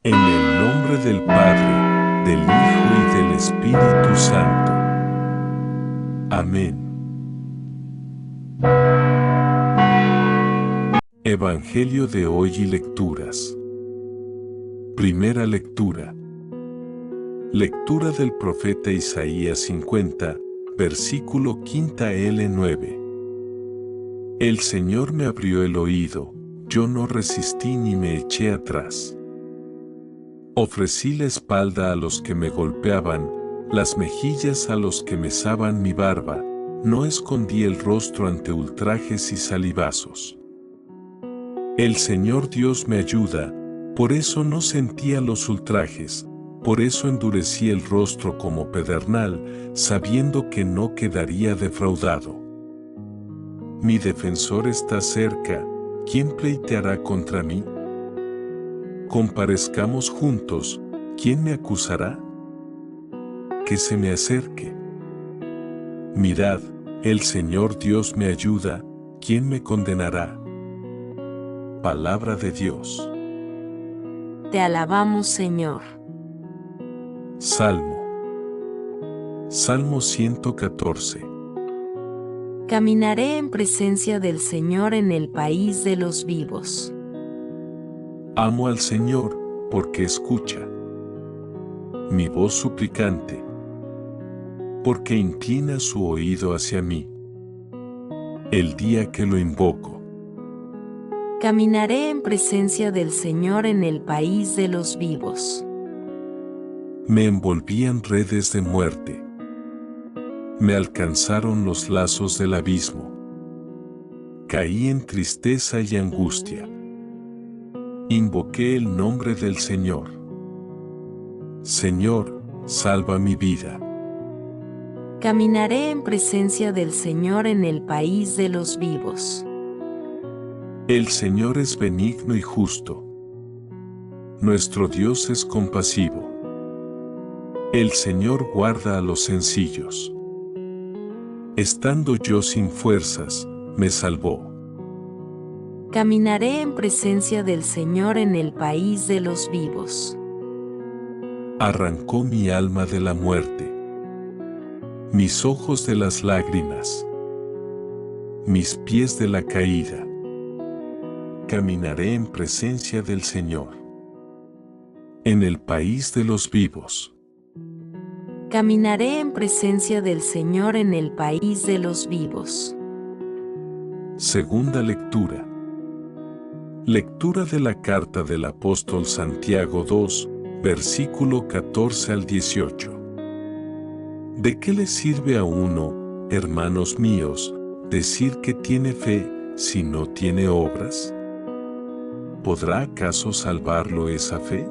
En el nombre del Padre, del Hijo y del Espíritu Santo. Amén. Evangelio de hoy y lecturas. Primera lectura. Lectura del profeta Isaías 50, versículo 5-9. El Señor me abrió el oído, yo no resistí ni me eché atrás. Ofrecí la espalda a los que me golpeaban, las mejillas a los que mesaban mi barba, no escondí el rostro ante ultrajes y salivazos. El Señor Dios me ayuda, por eso no sentía los ultrajes, por eso endurecí el rostro como pedernal, sabiendo que no quedaría defraudado. Mi defensor está cerca, ¿quién pleiteará contra mí? Comparezcamos juntos, ¿quién me acusará? Que se me acerque. Mirad, el Señor Dios me ayuda, ¿quién me condenará? Palabra de Dios. Te alabamos, Señor. Salmo. Salmo 114. Caminaré en presencia del Señor en el país de los vivos. Amo al Señor, porque escucha mi voz suplicante, porque inclina su oído hacia mí, el día que lo invoco. Caminaré en presencia del Señor en el país de los vivos. Me envolvían redes de muerte. Me alcanzaron los lazos del abismo. Caí en tristeza y angustia. Invoqué el nombre del Señor. Señor, salva mi vida. Caminaré en presencia del Señor en el país de los vivos. El Señor es benigno y justo. Nuestro Dios es compasivo. El Señor guarda a los sencillos. Estando yo sin fuerzas, me salvó. Caminaré en presencia del Señor en el país de los vivos. Arrancó mi alma de la muerte, mis ojos de las lágrimas, mis pies de la caída. Caminaré en presencia del Señor, en el país de los vivos. Caminaré en presencia del Señor en el país de los vivos. Segunda lectura. Lectura de la carta del apóstol Santiago 2, versículo 14 al 18. ¿De qué le sirve a uno, hermanos míos, decir que tiene fe si no tiene obras? ¿Podrá acaso salvarlo esa fe?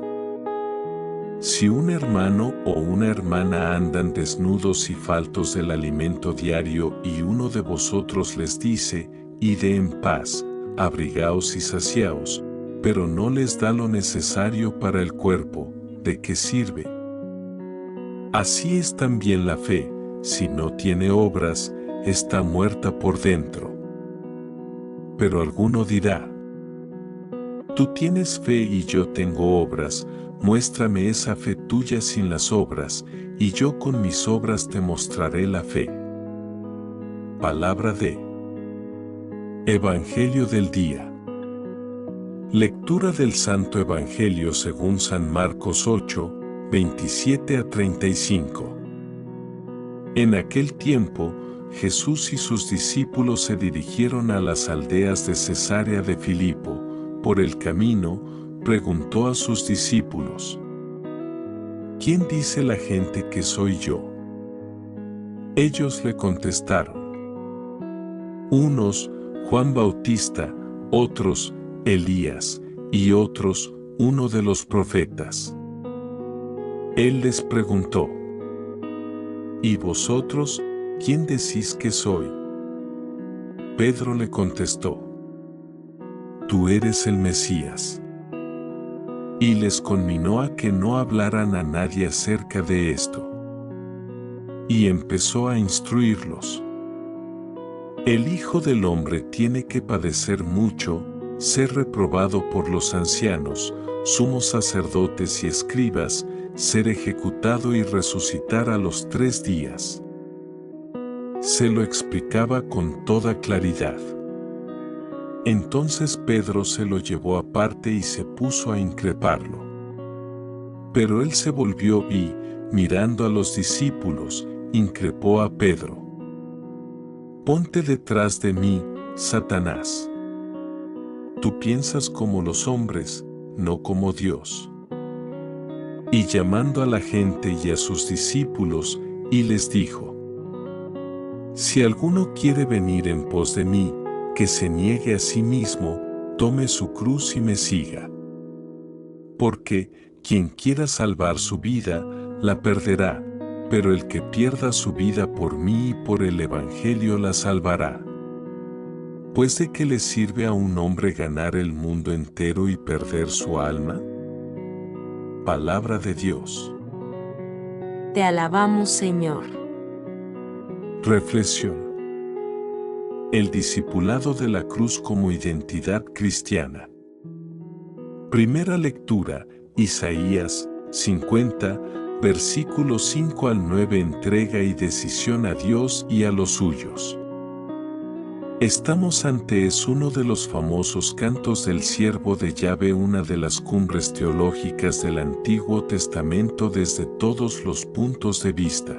Si un hermano o una hermana andan desnudos y faltos del alimento diario y uno de vosotros les dice, id en paz, abrigaos y saciaos, pero no les da lo necesario para el cuerpo, ¿de qué sirve? Así es también la fe, si no tiene obras, está muerta por dentro. Pero alguno dirá, tú tienes fe y yo tengo obras, muéstrame esa fe tuya sin las obras, y yo con mis obras te mostraré la fe. Palabra de Evangelio del día. Lectura del Santo Evangelio según San Marcos 8, 27-35. En aquel tiempo, Jesús y sus discípulos se dirigieron a las aldeas de Cesarea de Filipo. Por el camino, preguntó a sus discípulos, ¿quién dice la gente que soy yo? Ellos le contestaron, unos, Juan Bautista, otros, Elías, y otros, uno de los profetas. Él les preguntó, ¿y vosotros, quién decís que soy? Pedro le contestó, tú eres el Mesías. Y les conminó a que no hablaran a nadie acerca de esto. Y empezó a instruirlos. El Hijo del Hombre tiene que padecer mucho, ser reprobado por los ancianos, sumos sacerdotes y escribas, ser ejecutado y resucitar a los 3 días. Se lo explicaba con toda claridad. Entonces Pedro se lo llevó aparte y se puso a increparlo. Pero él se volvió y, mirando a los discípulos, increpó a Pedro. «Ponte detrás de mí, Satanás. Tú piensas como los hombres, no como Dios». Y llamando a la gente y a sus discípulos, y les dijo: «Si alguno quiere venir en pos de mí, que se niegue a sí mismo, tome su cruz y me siga. Porque quien quiera salvar su vida, la perderá, pero el que pierda su vida por mí y por el Evangelio la salvará. Pues ¿de qué le sirve a un hombre ganar el mundo entero y perder su alma?». Palabra de Dios. Te alabamos, Señor. Reflexión. El discipulado de la cruz como identidad cristiana. Primera lectura, Isaías 50, versículos 5 al 9. Entrega y decisión a Dios y a los suyos. Estamos ante uno de los famosos cantos del siervo de Yahvé, una de las cumbres teológicas del Antiguo Testamento desde todos los puntos de vista.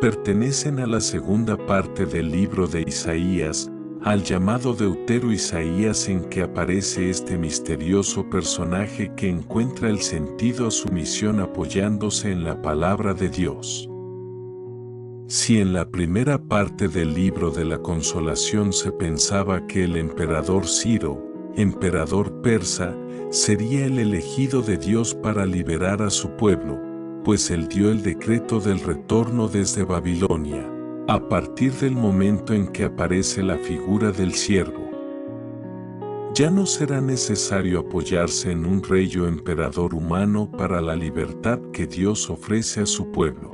Pertenecen a la segunda parte del libro de Isaías, al llamado Deutero Isaías, en que aparece este misterioso personaje que encuentra el sentido a su misión apoyándose en la palabra de Dios. Si en la primera parte del libro de la Consolación se pensaba que el emperador Ciro, emperador persa, sería el elegido de Dios para liberar a su pueblo, pues él dio el decreto del retorno desde Babilonia, a partir del momento en que aparece la figura del siervo. Ya no será necesario apoyarse en un rey o emperador humano para la libertad que Dios ofrece a su pueblo.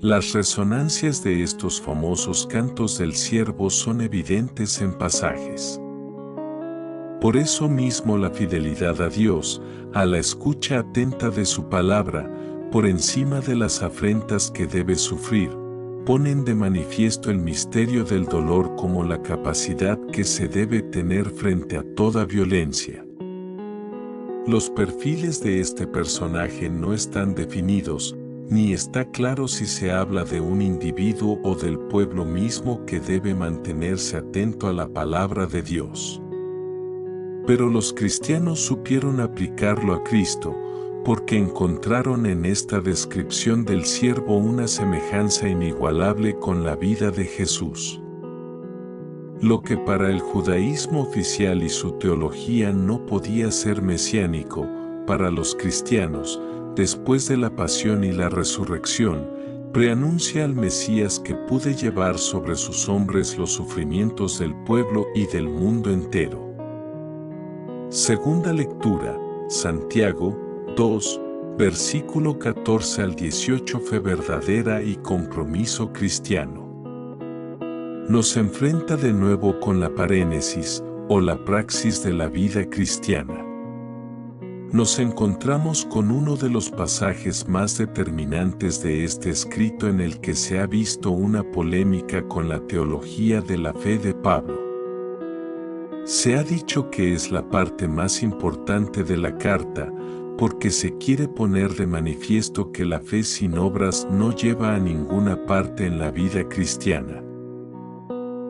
Las resonancias de estos famosos cantos del siervo son evidentes en pasajes. Por eso mismo la fidelidad a Dios, a la escucha atenta de su palabra, por encima de las afrentas que debe sufrir, ponen de manifiesto el misterio del dolor como la capacidad que se debe tener frente a toda violencia. Los perfiles de este personaje no están definidos, ni está claro si se habla de un individuo o del pueblo mismo que debe mantenerse atento a la palabra de Dios. Pero los cristianos supieron aplicarlo a Cristo, porque encontraron en esta descripción del siervo una semejanza inigualable con la vida de Jesús. Lo que para el judaísmo oficial y su teología no podía ser mesiánico, para los cristianos, después de la pasión y la resurrección, preanuncia al Mesías que pude llevar sobre sus hombros los sufrimientos del pueblo y del mundo entero. Segunda lectura, Santiago 2, versículo 14 al 18. Fe verdadera y compromiso cristiano. Nos enfrenta de nuevo con la parénesis, o la praxis de la vida cristiana. Nos encontramos con uno de los pasajes más determinantes de este escrito, en el que se ha visto una polémica con la teología de la fe de Pablo. Se ha dicho que es la parte más importante de la carta, porque se quiere poner de manifiesto que la fe sin obras no lleva a ninguna parte en la vida cristiana.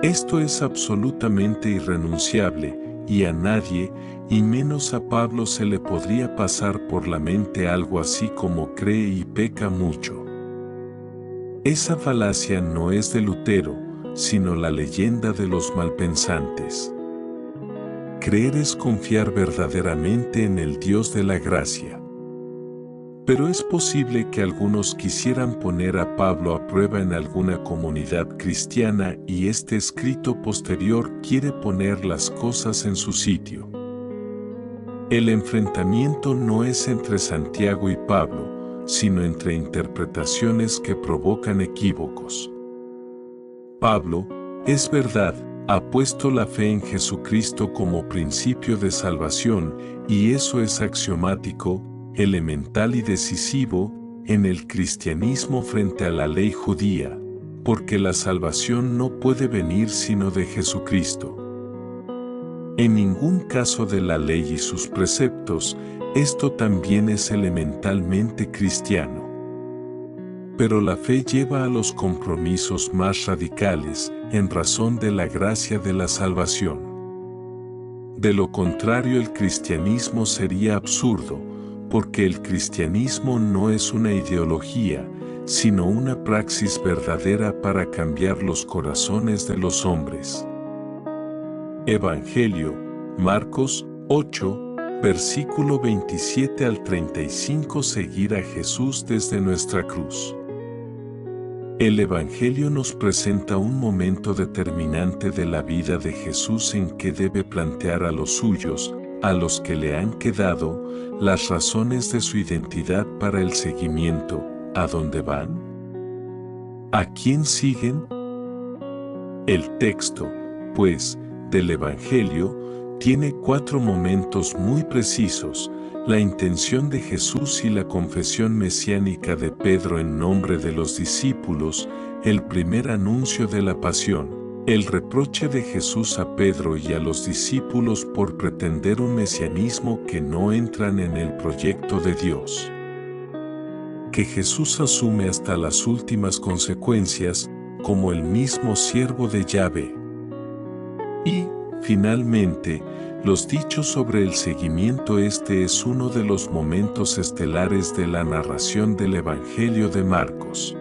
Esto es absolutamente irrenunciable, y a nadie, y menos a Pablo, se le podría pasar por la mente algo así como cree y peca mucho. Esa falacia no es de Lutero, sino la leyenda de los malpensantes. Creer es confiar verdaderamente en el Dios de la gracia. Pero es posible que algunos quisieran poner a Pablo a prueba en alguna comunidad cristiana, y este escrito posterior quiere poner las cosas en su sitio. El enfrentamiento no es entre Santiago y Pablo, sino entre interpretaciones que provocan equívocos. Pablo, es verdad, ha puesto la fe en Jesucristo como principio de salvación, y eso es axiomático, elemental y decisivo en el cristianismo frente a la ley judía, porque la salvación no puede venir sino de Jesucristo. En ningún caso de la ley y sus preceptos, esto también es elementalmente cristiano. Pero la fe lleva a los compromisos más radicales, en razón de la gracia de la salvación. De lo contrario, el cristianismo sería absurdo, porque el cristianismo no es una ideología, sino una praxis verdadera para cambiar los corazones de los hombres. Evangelio, Marcos 8, versículo 27 al 35. Seguir a Jesús desde nuestra cruz. El Evangelio nos presenta un momento determinante de la vida de Jesús en que debe plantear a los suyos, a los que le han quedado, las razones de su identidad para el seguimiento. ¿A dónde van? ¿A quién siguen? El texto, pues, del Evangelio, tiene 4 momentos muy precisos: la intención de Jesús y la confesión mesiánica de Pedro en nombre de los discípulos, el primer anuncio de la pasión, el reproche de Jesús a Pedro y a los discípulos por pretender un mesianismo que no entran en el proyecto de Dios, que Jesús asume hasta las últimas consecuencias, como el mismo siervo de Yahvé. Y, finalmente, los dichos sobre el seguimiento. Este es uno de los momentos estelares de la narración del Evangelio de Marcos.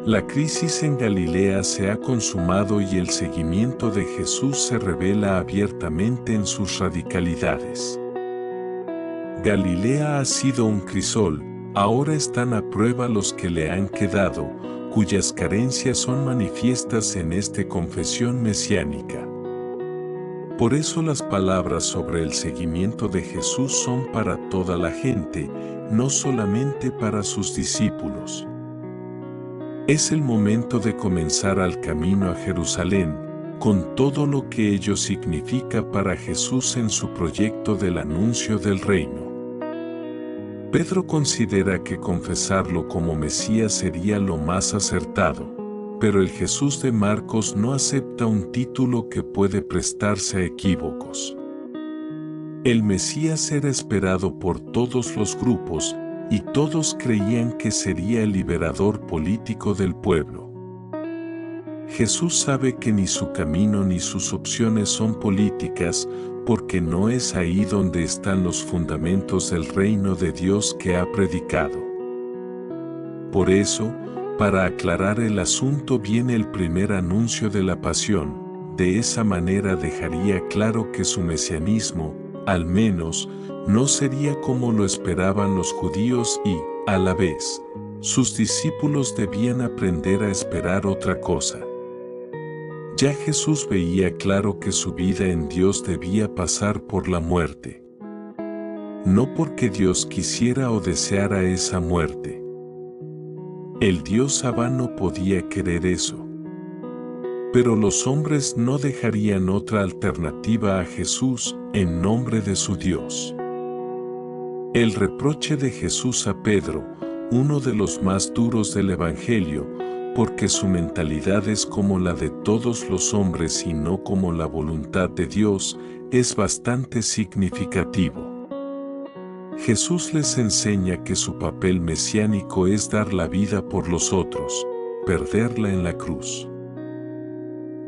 La crisis en Galilea se ha consumado y el seguimiento de Jesús se revela abiertamente en sus radicalidades. Galilea ha sido un crisol, ahora están a prueba los que le han quedado, cuyas carencias son manifiestas en esta confesión mesiánica. Por eso las palabras sobre el seguimiento de Jesús son para toda la gente, no solamente para sus discípulos. Es el momento de comenzar al camino a Jerusalén, con todo lo que ello significa para Jesús en su proyecto del anuncio del reino. Pedro considera que confesarlo como Mesías sería lo más acertado. Pero el Jesús de Marcos no acepta un título que puede prestarse a equívocos. El Mesías era esperado por todos los grupos, y todos creían que sería el liberador político del pueblo. Jesús sabe que ni su camino ni sus opciones son políticas, porque no es ahí donde están los fundamentos del reino de Dios que ha predicado. Por eso, para aclarar el asunto viene el primer anuncio de la pasión. De esa manera dejaría claro que su mesianismo, al menos, no sería como lo esperaban los judíos y, a la vez, sus discípulos debían aprender a esperar otra cosa. Ya Jesús veía claro que su vida en Dios debía pasar por la muerte. No porque Dios quisiera o deseara esa muerte. El Dios Abba no podía querer eso. Pero los hombres no dejarían otra alternativa a Jesús en nombre de su Dios. El reproche de Jesús a Pedro, uno de los más duros del Evangelio, porque su mentalidad es como la de todos los hombres y no como la voluntad de Dios, es bastante significativo. Jesús les enseña que su papel mesiánico es dar la vida por los otros, perderla en la cruz.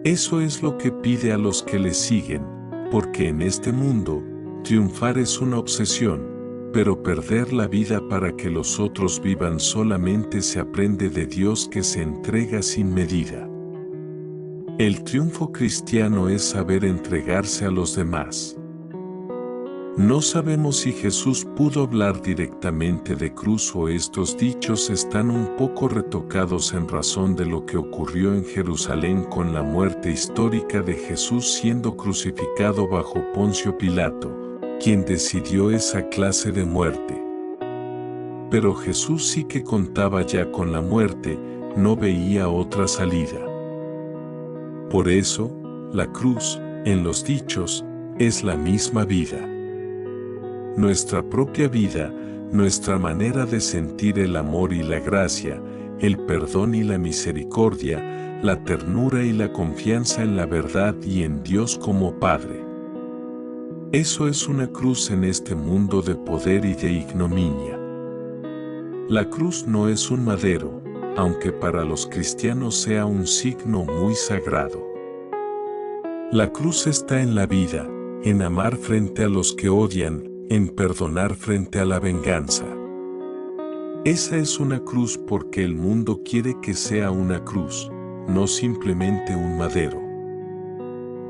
Eso es lo que pide a los que le siguen, porque en este mundo, triunfar es una obsesión, pero perder la vida para que los otros vivan solamente se aprende de Dios que se entrega sin medida. El triunfo cristiano es saber entregarse a los demás. No sabemos si Jesús pudo hablar directamente de cruz o estos dichos están un poco retocados en razón de lo que ocurrió en Jerusalén con la muerte histórica de Jesús siendo crucificado bajo Poncio Pilato, quien decidió esa clase de muerte. Pero Jesús sí que contaba ya con la muerte, no veía otra salida. Por eso, La cruz, en los dichos, es la misma vida. Nuestra propia vida, nuestra manera de sentir el amor y la gracia, el perdón y la misericordia, la ternura y la confianza en la verdad y en Dios como Padre. Eso es una cruz en este mundo de poder y de ignominia. La cruz no es un madero, aunque para los cristianos sea un signo muy sagrado. La cruz está en la vida, en amar frente a los que odian, en perdonar frente a la venganza. Esa es una cruz porque el mundo quiere que sea una cruz, no simplemente un madero.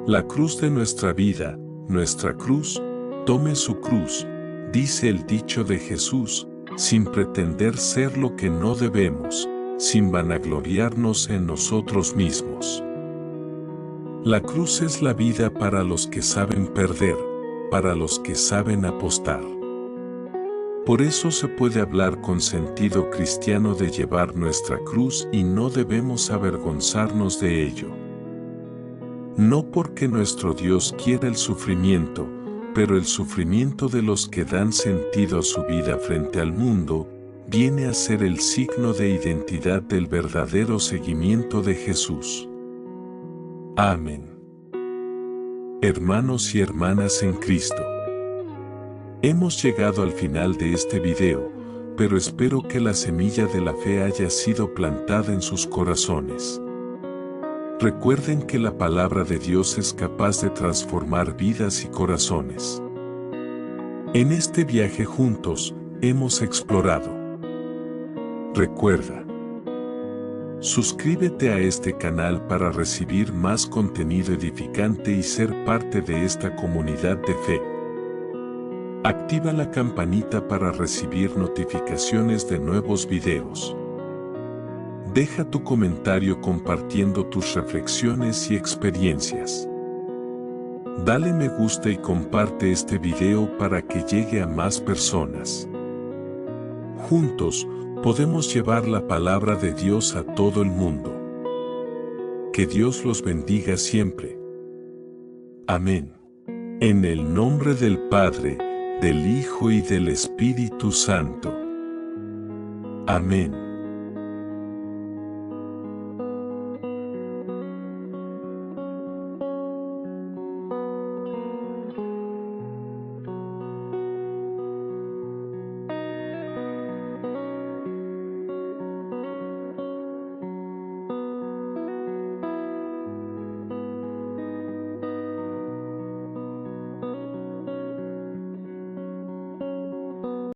La cruz de nuestra vida, nuestra cruz, tome su cruz, dice el dicho de Jesús, sin pretender ser lo que no debemos, sin vanagloriarnos en nosotros mismos. La cruz es la vida para los que saben perder, para los que saben apostar. Por eso se puede hablar con sentido cristiano de llevar nuestra cruz y no debemos avergonzarnos de ello. No porque nuestro Dios quiera el sufrimiento, pero el sufrimiento de los que dan sentido a su vida frente al mundo, viene a ser el signo de identidad del verdadero seguimiento de Jesús. Amén. Hermanos y hermanas en Cristo, hemos llegado al final de este video, pero espero que la semilla de la fe haya sido plantada en sus corazones. Recuerden que la palabra de Dios es capaz de transformar vidas y corazones. En este viaje juntos, hemos explorado. Recuerda, suscríbete a este canal para recibir más contenido edificante y ser parte de esta comunidad de fe. Activa la campanita para recibir notificaciones de nuevos videos. Deja tu comentario compartiendo tus reflexiones y experiencias. Dale me gusta y comparte este video para que llegue a más personas. Juntos, podemos llevar la palabra de Dios a todo el mundo. Que Dios los bendiga siempre. Amén. En el nombre del Padre, del Hijo y del Espíritu Santo. Amén.